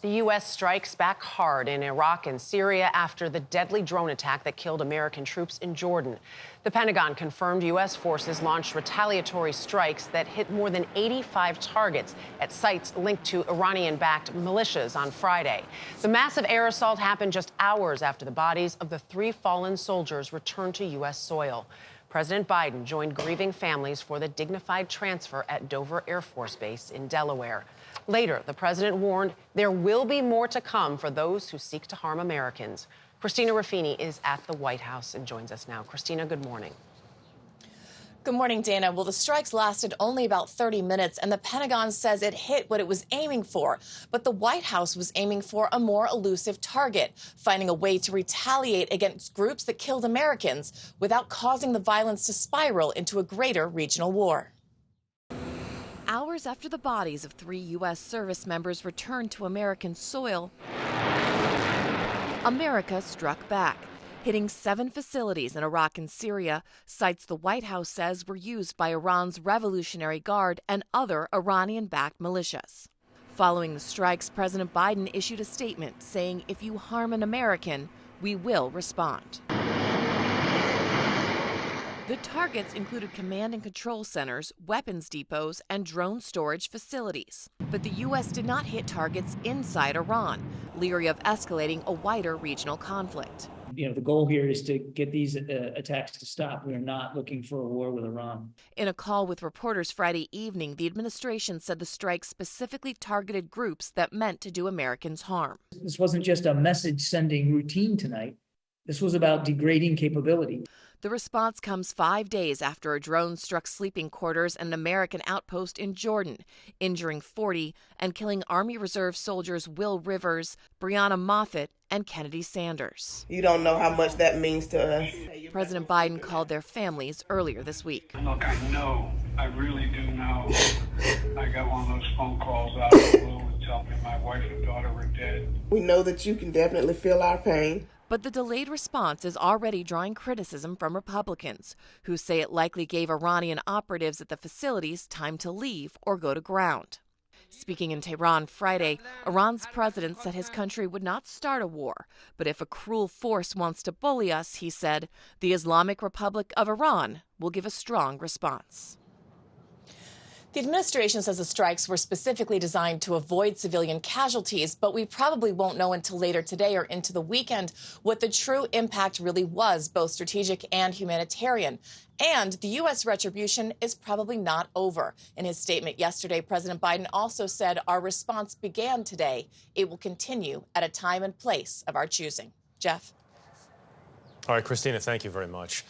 The U.S. strikes back hard in Iraq and Syria after the deadly drone attack that killed American troops in Jordan. The Pentagon confirmed U.S. forces launched retaliatory strikes that hit more than 85 targets at sites linked to Iranian-backed militias on Friday. The massive air assault happened just hours after the bodies of the 3 fallen soldiers returned to U.S. soil. President Biden joined grieving families for the dignified transfer at Dover Air Force Base in Delaware. Later, the president warned there will be more to come for those who seek to harm Americans. Christina Ruffini is at the White House and joins us now. Christina, good morning. Good morning, Dana. Well, the strikes lasted only about 30 minutes, and the Pentagon says it hit what it was aiming for. But the White House was aiming for a more elusive target, finding a way to retaliate against groups that killed Americans without causing the violence to spiral into a greater regional war. Hours after the bodies of 3 U.S. service members returned to American soil, America struck back, hitting 7 facilities in Iraq and Syria, sites the White House says were used by Iran's Revolutionary Guard and other Iranian-backed militias. Following the strikes, President Biden issued a statement saying, "If you harm an American, we will respond." The targets included command and control centers, weapons depots, and drone storage facilities. But the U.S. did not hit targets inside Iran, leery of escalating a wider regional conflict. The goal here is to get these attacks to stop. We are not looking for a war with Iran. In a call with reporters Friday evening, the administration said the strikes specifically targeted groups that meant to do Americans harm. This wasn't just a message-sending routine tonight. This was about degrading capability. The response comes 5 days after a drone struck sleeping quarters and an American outpost in Jordan, injuring 40 and killing Army Reserve soldiers Will Rivers, Breonna Moffett, and Kennedy Sanders. You don't know how much that means to us. President Biden called their families earlier this week. Look, I really do know. I got one of those phone calls out of the blue and tell me my wife and daughter were dead. We know that you can definitely feel our pain. But the delayed response is already drawing criticism from Republicans, who say it likely gave Iranian operatives at the facilities time to leave or go to ground. Speaking in Tehran Friday, Iran's president said his country would not start a war, but if a cruel force wants to bully us, he said, the Islamic Republic of Iran will give a strong response. The administration says the strikes were specifically designed to avoid civilian casualties, but we probably won't know until later today or into the weekend what the true impact really was, both strategic and humanitarian. And the U.S. retribution is probably not over. In his statement yesterday, President Biden also said our response began today. It will continue at a time and place of our choosing. Jeff? All right, Christina, thank you very much.